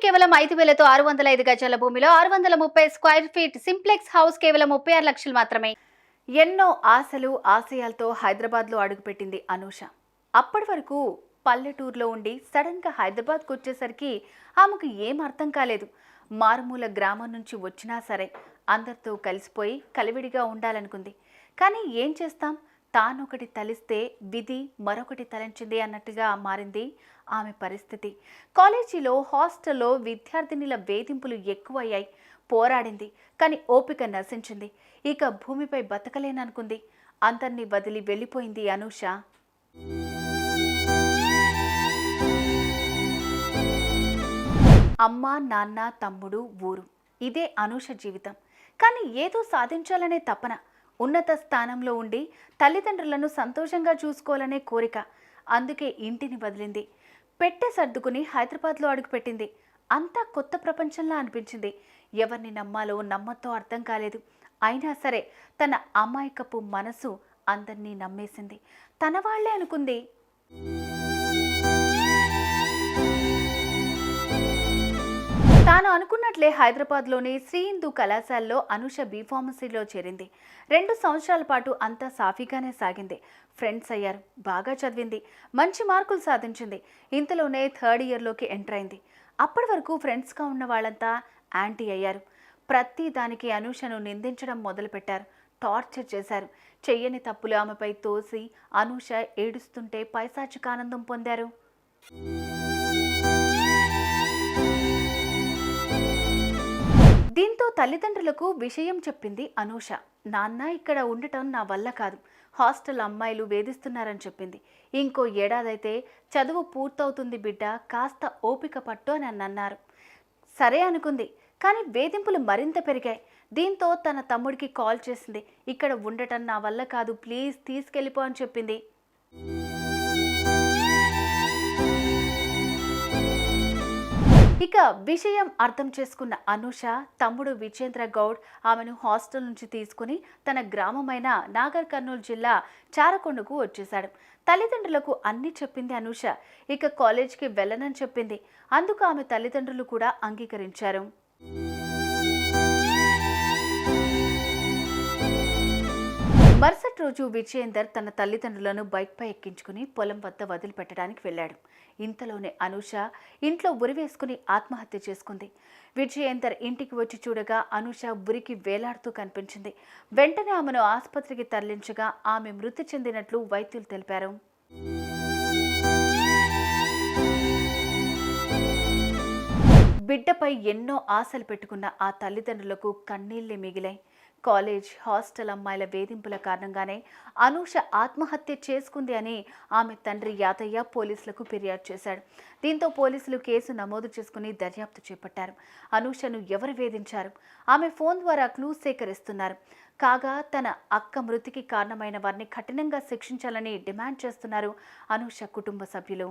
కేవలం 5,000తో 605 గజాల భూమిలో 630 స్క్వేర్ ఫీట్ సింప్లెక్స్ హౌస్ కేవలం 36 లక్షలు మాత్రమే. ఎన్నో ఆశలు ఆశయాలతో హైదరాబాద్లో అడుగుపెట్టింది అనూష. అప్పటి వరకు పల్లెటూరులో ఉండి సడన్ గా హైదరాబాద్కు వచ్చేసరికి ఆమెకు ఏం అర్థం కాలేదు. మారుమూల గ్రామం నుంచి వచ్చినా సరే అందరితో కలిసిపోయి కలివిడిగా ఉండాలనుకుంది. కానీ ఏం చేస్తాం, తానొకటి తలిస్తే విధి మరొకటి తలంచింది అన్నట్టుగా మారింది ఆమె పరిస్థితి. కాలేజీలో హాస్టల్లో విద్యార్థినిల వేధింపులు ఎక్కువయ్యాయి. పోరాడింది, కానీ ఓపిక నశించింది. ఇక భూమిపై బతకలేననుకుంది. అందర్నీ వదిలి వెళ్ళిపోయింది అనూష. అమ్మ, నాన్న, తమ్ముడు, ఊరు, ఇదే అనూష జీవితం. కానీ ఏదో సాధించాలనే తపన, ఉన్నత స్థానంలో ఉండి తల్లిదండ్రులను సంతోషంగా చూసుకోవాలనే కోరిక. అందుకే ఇంటిని వదిలింది. పెట్టె సర్దుకుని హైదరాబాద్లో అడుగుపెట్టింది. అంతా కొత్త ప్రపంచంలా అనిపించింది. ఎవరిని నమ్మాలో నమ్మతో అర్థం కాలేదు. అయినా సరే తన అమాయకపు మనసు అందరినీ నమ్మేసింది. తన వాళ్లే అనుకుంది. తాను అనుకున్నట్లే హైదరాబాద్లోని శ్రీ హిందూ కళాశాలలో అనూష బీఫార్మసీలో చేరింది. 2 సంవత్సరాల పాటు అంతా సాఫీగానే సాగింది. ఫ్రెండ్స్ అయ్యారు, బాగా చదివింది, మంచి మార్కులు సాధించింది. ఇంతలోనే 3rd ఇయర్లోకి ఎంటర్ అయింది. అప్పటి వరకు ఫ్రెండ్స్గా ఉన్న వాళ్ళంతా యాంటీ అయ్యారు. ప్రతి దానికి అనూషను నిందించడం మొదలుపెట్టారు. టార్చర్ చేశారు. చెయ్యని తప్పులు ఆమెపై తోసి అనూష ఏడుస్తుంటే పైశాచిక ఆనందం పొందారు. దీంతో తల్లిదండ్రులకు విషయం చెప్పింది అనూష. నాన్న, ఇక్కడ ఉండటం నా వల్ల కాదు, హాస్టల్ అమ్మాయిలు వేధిస్తున్నారని చెప్పింది. ఇంకో ఏడాదైతే చదువు పూర్తవుతుంది బిడ్డ, కాస్త ఓపిక పట్టు అని అన్నారు. సరే అనుకుంది. కానీ వేధింపులు మరింత పెరిగాయి. దీంతో తన తమ్ముడికి కాల్ చేసింది. ఇక్కడ ఉండటం నా వల్ల కాదు, ప్లీజ్ తీసుకెళ్ళిపో అని చెప్పింది. ఇక విషయం అర్థం చేసుకున్న అనూష తమ్ముడు విజేంద్ర గౌడ్ ఆమెను హాస్టల్ నుంచి తీసుకుని తన గ్రామమైన నాగర్ కర్నూలు జిల్లా చారకొండకు వచ్చేశాడు. తల్లిదండ్రులకు అన్నీ చెప్పింది అనూష. ఇక కాలేజ్కి వెళ్ళనని చెప్పింది. అందుకు ఆమె తల్లిదండ్రులు కూడా అంగీకరించారు. మరుసటి రోజు విజయేందర్ తన తల్లిదండ్రులను బైక్పై ఎక్కించుకుని పొలం వద్ద వదిలిపెట్టడానికి వెళ్ళాడు. ఇంతలోనే అనూష ఇంట్లో ఉరివేసుకుని ఆత్మహత్య చేసుకుంది. విజయేందర్ ఇంటికి వచ్చి చూడగా అనూష ఉరికి వేలాడుతూ కనిపించింది. వెంటనే ఆమెను ఆసుపత్రికి తరలించగా ఆమె మృతి చెందినట్లు వైద్యులు తెలిపారు. బిడ్డపై ఎన్నో ఆశలు పెట్టుకున్న ఆ తల్లిదండ్రులకు కన్నీళ్లే మిగిలాయి. కాలేజ్, హాస్టల్ అమ్మాయిల వేధింపుల కారణంగానే అనూష ఆత్మహత్య చేసుకుంది అని ఆమె తండ్రి యాదయ్య పోలీసులకు ఫిర్యాదు చేశాడు. దీంతో పోలీసులు కేసు నమోదు చేసుకుని దర్యాప్తు చేపట్టారు. అనూషను ఎవరు వేధించారు? ఆమె ఫోన్ ద్వారా క్లూస్ సేకరిస్తున్నారు. కాగా తన అక్క మృతికి కారణమైన వారిని కఠినంగా శిక్షించాలని డిమాండ్ చేస్తున్నారు అనూష కుటుంబ సభ్యులు.